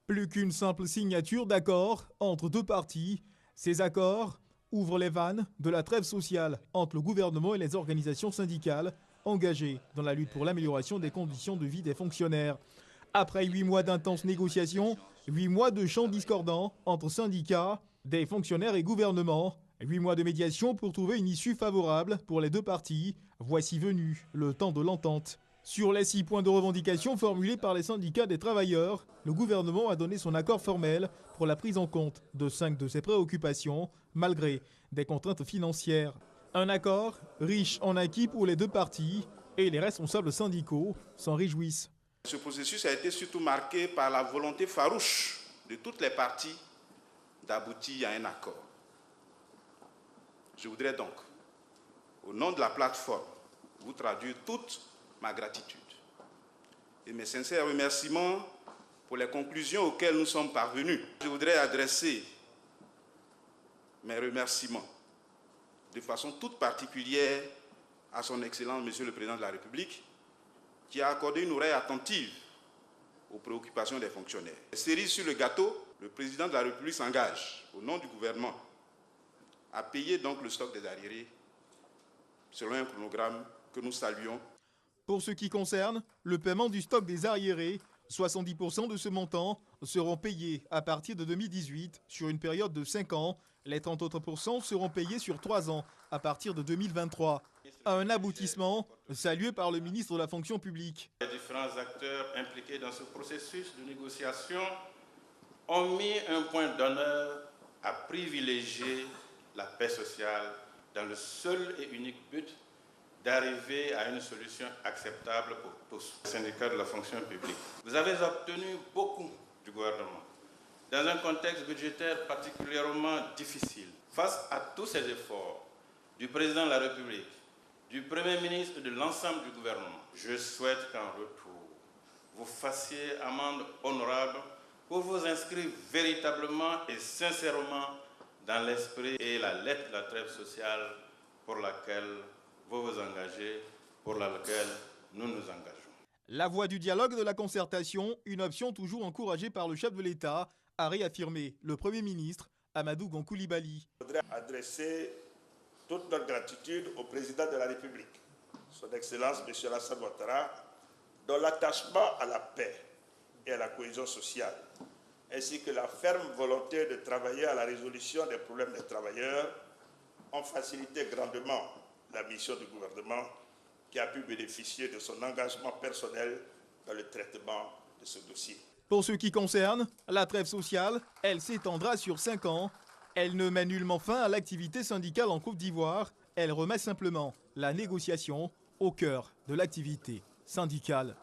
Plus qu'une simple signature d'accord entre deux parties, ces accords ouvrent les vannes de la trêve sociale entre le gouvernement et les organisations syndicales engagées dans la lutte pour l'amélioration des conditions de vie des fonctionnaires. Après 8 mois d'intenses négociations, 8 mois de chants discordants entre syndicats, des fonctionnaires et gouvernement, 8 mois de médiation pour trouver une issue favorable pour les deux parties, voici venu le temps de l'entente. Sur les 6 points de revendication formulés par les syndicats des travailleurs, le gouvernement a donné son accord formel pour la prise en compte de 5 de ses préoccupations, malgré des contraintes financières. Un accord riche en acquis pour les deux parties et les responsables syndicaux s'en réjouissent. Ce processus a été surtout marqué par la volonté farouche de toutes les parties d'aboutir à un accord. Je voudrais donc, au nom de la plateforme, vous traduire toute ma gratitude et mes sincères remerciements pour les conclusions auxquelles nous sommes parvenus. Je voudrais adresser mes remerciements de façon toute particulière à son Excellence, Monsieur le Président de la République, qui a accordé une oreille attentive aux préoccupations des fonctionnaires. Cerise sur le gâteau, le Président de la République s'engage, au nom du gouvernement, à payer donc le stock des arriérés selon un chronogramme que nous saluons. Pour ce qui concerne le paiement du stock des arriérés, 70% de ce montant seront payés à partir de 2018 sur une période de 5 ans. Les 30 autres % seront payés sur 3 ans à partir de 2023. Un aboutissement salué par le ministre de la fonction publique. Les différents acteurs impliqués dans ce processus de négociation ont mis un point d'honneur à privilégier la paix sociale dans le seul et unique but d'arriver à une solution acceptable pour tous. Syndicat de la fonction publique. Vous avez obtenu beaucoup du gouvernement dans un contexte budgétaire particulièrement difficile. Face à tous ces efforts du président de la République, du Premier ministre et de l'ensemble du gouvernement, je souhaite qu'en retour, vous fassiez amende honorable pour vous inscrire véritablement et sincèrement dans l'esprit et la lettre de la trêve sociale pour laquelle vous vous engagez, pour laquelle nous nous engageons. La voie du dialogue et de la concertation, une option toujours encouragée par le chef de l'État, a réaffirmé le Premier ministre Amadou Gon Coulibaly. Je voudrais adresser toute notre gratitude au Président de la République, Son Excellence M. Alassane Ouattara, dont l'attachement à la paix et à la cohésion sociale, ainsi que la ferme volonté de travailler à la résolution des problèmes des travailleurs, ont facilité grandement la mission du gouvernement qui a pu bénéficier de son engagement personnel dans le traitement de ce dossier. Pour ce qui concerne la trêve sociale, elle s'étendra sur 5 ans. Elle ne met nullement fin à l'activité syndicale en Côte d'Ivoire. Elle remet simplement la négociation au cœur de l'activité syndicale.